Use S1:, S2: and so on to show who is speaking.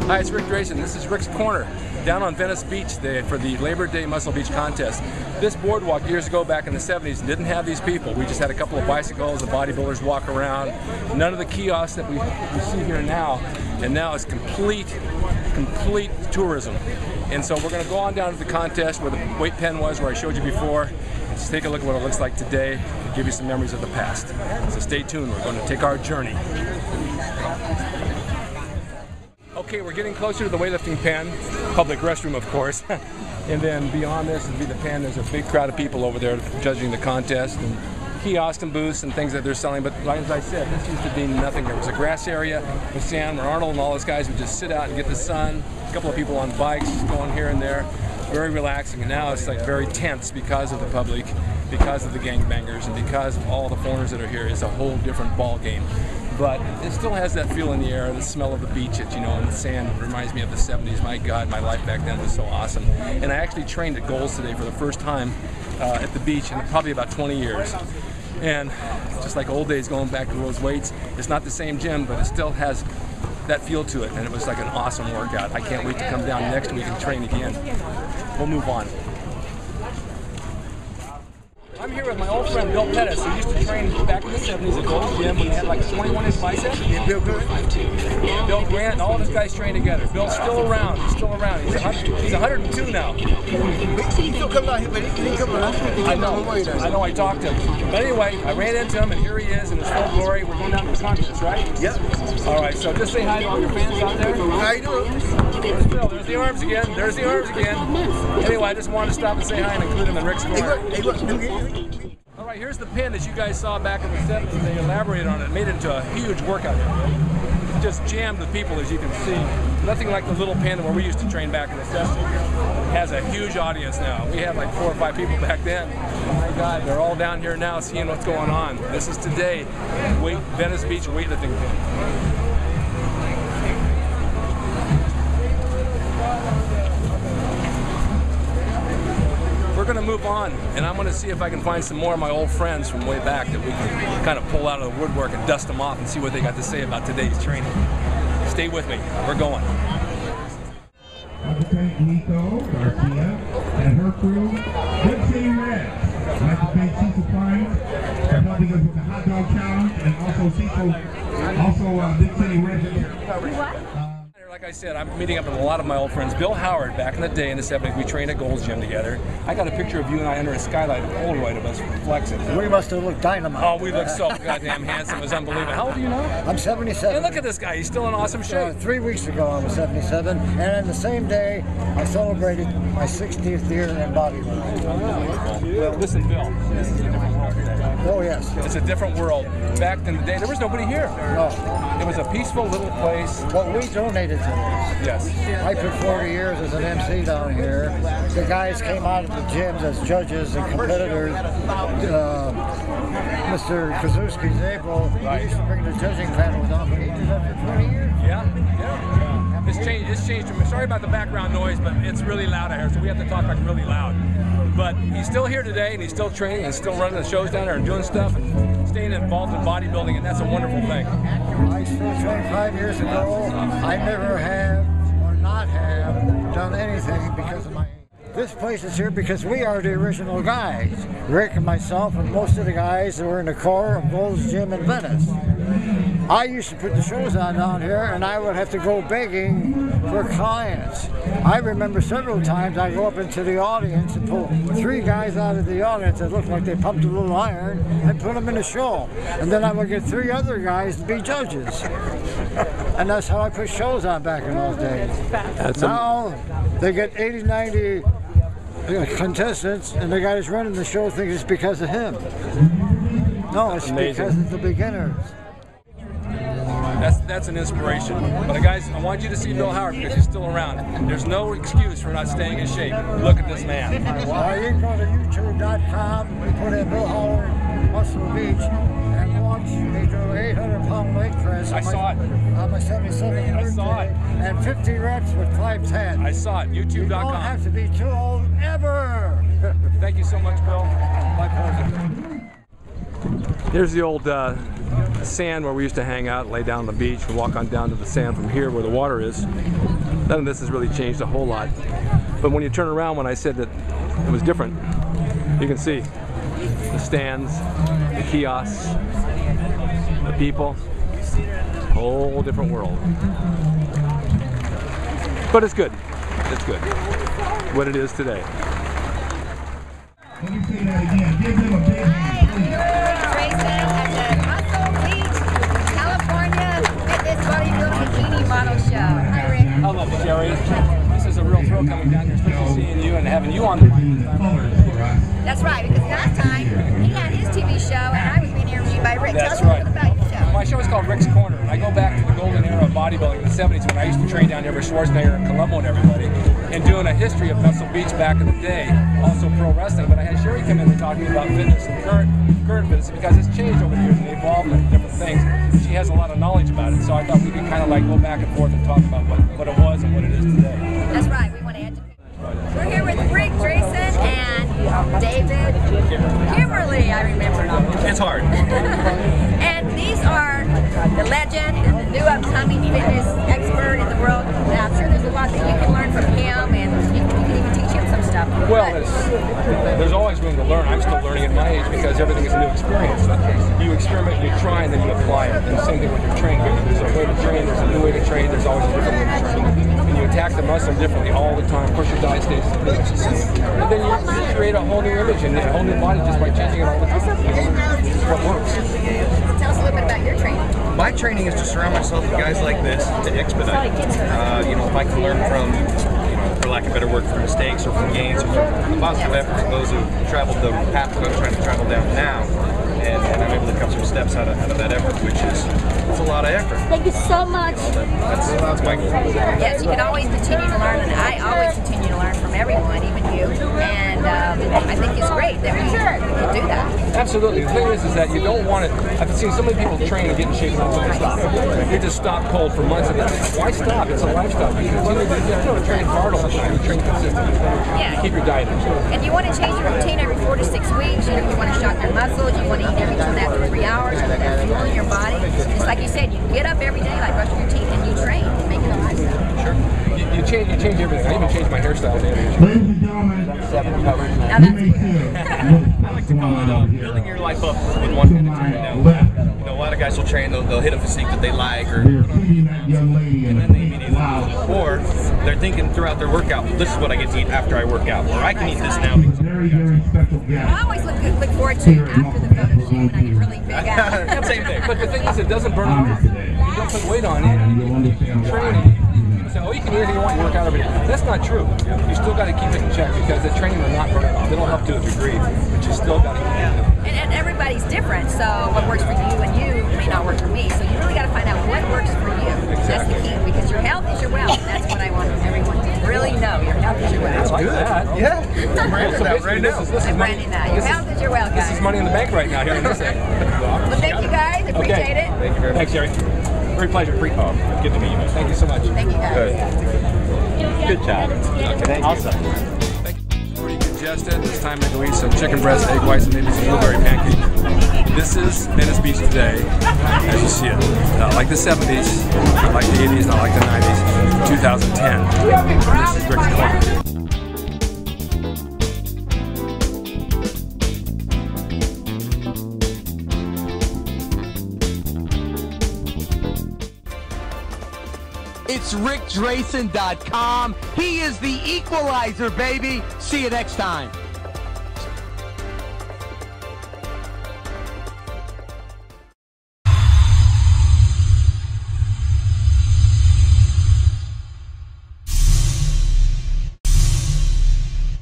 S1: Hi, it's Rick Drayson. This is Rick's Corner down on Venice Beach for the Labor Day Muscle Beach Contest. This boardwalk years ago back in the 70s didn't have these people. We just had a couple of bicycles and bodybuilders walk around. None of the kiosks that we see here now. And now it's complete tourism. And so we're going to go on down to the contest where the weight pen was, where I showed you before. Just take a look at what it looks like today and give you some memories of the past. So stay tuned. We're going to take our journey. Okay, we're getting closer to the weightlifting pen, public restroom of course, and then beyond this would be the pen. There's a big crowd of people over there judging the contest, and kiosks and booths and things that they're selling. But like as I said, this used to be nothing. There was a grass area with sand where Arnold and all those guys would just sit out and get the sun. A couple of people on bikes just going here and there. Very relaxing, and now it's like very tense because of the public, because of the gangbangers, and because of all the foreigners that are here. It's a whole different ball game. But it still has that feel in the air, the smell of the beach, and the sand. It reminds me of the 70s. My God, my life back then was so awesome. And I actually trained at Goals today for the first time at the beach in probably about 20 years. And just like old days, going back to those weights, it's not the same gym, but it still has that feel to it. And it was like an awesome workout. I can't wait to come down next week and train again. We'll move on. I'm here with my old friend Bill Pettis, who used to train back in the 70s at Gold's Gym when he had like 21-inch biceps.
S2: Yeah, Bill
S1: Grant, and all of his guys train together. Bill's still around. He's still around. He's 102 now.
S2: He still comes out here, but he comes out.
S1: I know. I talked to him. But anyway, I ran into him, and here he is in his full glory. We're going down to the contest, right?
S2: Yep.
S1: All right. So just say hi to all your fans out there.
S2: How you doing?
S1: There's Bill. There's the arms again. There's the arms again. Anyway, I just wanted to stop and say hi and include him in Rick's Corner. All right, here's the pin that you guys saw back in the 70s. They elaborated on it, made it into a huge workout area. It's just jammed with people, as you can see. Nothing like the little pin where we used to train back in the 70s. It has a huge audience now. We had like 4 or 5 people back then. Oh my God, they're all down here now seeing what's going on. This is today, Venice Beach weightlifting pin. We're going to move on, and I'm going to see if I can find some more of my old friends from way back that we can kind of pull out of the woodwork and dust them off and see what they got to say about today's training. Stay with me. We're going.
S3: I'd like to thank Nico Garcia and her crew. Good Team Red. I'd like to thank Cecil Pines for helping us with the hot dog challenge, and also Big City Red.
S1: Like I said, I'm meeting up with a lot of my old friends. Bill Howard, back in the day in the 70s, we trained at Gold's Gym together. I got a picture of you and I under a skylight, a Polaroid of us flexing.
S2: We must have looked dynamite.
S1: Oh, we looked so goddamn handsome. It was unbelievable. How old are you now?
S2: I'm 77.
S1: Hey, look at this guy. He's still in awesome shape.
S2: 3 weeks ago, I was 77, and on the same day, I celebrated my 60th year in bodybuilding.
S1: Well, listen, Bill, this is a different world today.
S2: Oh, yes.
S1: It's a different world. Back in the day, there was nobody here.
S2: No.
S1: It was a peaceful little place.
S2: Well, we donated to this.
S1: Yes.
S2: I put 40 years as an MC down here. The guys came out of the gyms as judges and competitors. Mr. Kazuski's April, he used to bring the judging panel down, but he did that for 20 years.
S1: Yeah. It's changed. Sorry about the background noise, but it's really loud out here, so we have to talk like really loud. But he's still here today, and he's still training and still running the shows down there and doing stuff and staying involved in bodybuilding, and that's a wonderful thing.
S2: I still trained 5 years ago. I never have or not have done anything because of my age. This place is here because we are the original guys. Rick and myself and most of the guys that were in the core of Gold's Gym in Venice. I used to put the shows on down here, and I would have to go begging for clients. I remember several times I go up into the audience and pull 3 guys out of the audience that looked like they pumped a little iron and put them in a show. And then I would get 3 other guys to be judges. And that's how I put shows on back in those days. Now they get 80, 90 contestants, and the guy that's running the show thinks it's because of him. No, it's because it's the beginners.
S1: That's an inspiration. But guys, I want you to see Bill Howard because he's still around. There's no excuse for not staying in shape. Look at this man.
S2: Well, you can go to youtube.com, put in Bill Howard Muscle Beach, and watch me do 800-pound leg press.
S1: I saw it.
S2: On my 77th birthday.
S1: I saw it.
S2: And 50 reps with 510.
S1: I saw it. YouTube.com.
S2: You don't have to be too old ever.
S1: Thank you so much, Bill.
S2: My pleasure.
S1: Here's the old sand where we used to hang out, lay down on the beach, and walk on down to the sand from here where the water is. None of this has really changed a whole lot. But when you turn around, when I said that it was different, you can see the stands, the kiosks, the people, whole different world. But it's good. It's good. What it is today.
S3: Let me say that again. Give them a big hand, please.
S1: Hi, Rick. Hello, Sherry. This is a real thrill coming down here, especially seeing you and having you on the mic.
S4: That's right, because last time he had his TV show and I was being interviewed by Rick.
S1: That's
S4: Tell us
S1: right.
S4: a little bit about your show.
S1: My show is called Rick's Corner, and I go back to the golden era of bodybuilding in the 70s when I used to train down here with Schwarzenegger and Colombo and everybody, and doing a history of Muscle Beach back in the day, also pro wrestling. But I had Sherry come in and talk to me about fitness and current fitness because it's changed over the years and evolved into different things. She has a lot of knowledge about it, so I thought we could kind of like go back and forth and talk about what it was and what it is today.
S4: That's right, we want to educate. We're here with Rick Drayson and David Kimberly, I remember.
S5: It's hard.
S4: And these are the legend and the new upcoming fitness expert in the world. Now, I'm sure there's a lot that you can learn from him, and you can even teach him some stuff.
S1: Well, there's always room to learn. I'm still learning at my age because everything is a new experience. You experiment, you try, and then you apply it. And the same thing with your training. There's a way to train, there's a new way to train, there's always a different way to train. And you attack the muscle differently all the time. Of course, your diet stays pretty much the same. And then you create a whole new image and a whole new body just by changing it all the time. This is what works.
S4: Tell us a little bit about your training.
S5: My training is to surround myself with guys like this to expedite. If I can learn from, for lack of better word, from mistakes or from gains or from the positive efforts of those who traveled the path that I'm trying to travel down now, and I'm able to cut some steps out of that effort, which is it's a lot of effort.
S6: Thank you so much.
S5: That's my goal.
S4: Yes, you can always continue to learn, and I always continue to learn from everyone, even you. And I think it's great that we can do that.
S1: Absolutely. The thing is that you don't want it. I've seen so many people train and get in shape and then stop. They just stop cold for months. And why stop? It's a lifestyle. You continue to train hard all the time. You train consistently.
S4: Yeah.
S1: Keep your diet in check.
S4: And you want to change your routine every 4 to 6 weeks. You want to shock your muscles. You want to eat every 2.5 to 3 hours. You want that fuel in your body. Just like you said, you get up every day, like brushing your teeth, and you train. Make it a lifestyle.
S1: Sure. You change everything. I even changed my hairstyle.
S3: Ladies and gentlemen,
S4: Now
S3: you may feel
S5: I like to call it building your life up with one hand and turning down. A lot of guys will train, they'll hit a physique that they like, or
S3: they're feeding that young lady in
S5: and
S3: the
S5: then they
S3: face.
S5: immediately
S3: Wow.
S5: or they're thinking throughout their workout, this is what I get to eat after I work out, or I can eat this now.
S3: She's a very, very special guest.
S4: I always look forward to after the photo shoot when I get really big out.
S5: Same thing.
S1: But the thing is, it doesn't burn off. You don't put weight on it.
S3: You'll understand
S1: Train
S3: why.
S1: it. People say, oh, you can do anything you want, you work out every day. That's not true. You still got to keep it in check because the training will not burn it off. It'll help to a degree, but you still got to keep it in check.
S4: And everybody's different, so what works for you and you may not work for me. So you really got to find out what works for you. That's the key, because your health is your wealth. That's what I want everyone to really know. Your health is your wealth.
S1: Like that.
S5: Yeah, I'm branding that right now.
S1: This is
S4: I'm
S1: money.
S4: branding that. Your health is your wealth,
S1: This
S4: guys.
S1: is money in the bank right now here in this area.
S4: Well, thank you guys. Appreciate it.
S5: Thank you very much.
S1: Thanks, Jerry. Great pleasure.
S5: Good to meet you, man.
S1: Thank you so much.
S4: Thank you guys.
S5: Good job. Okay. Awesome.
S1: Pretty congested. It's time to go eat some chicken breast, egg whites, and maybe some blueberry pancakes. This is Venice Beach today, as you see it. Not like the 70s, not like the 80s, not like the 90s. 2010. This is Rick's Corner.
S7: It's rickdrayson.com. He is the equalizer, baby. See you next time.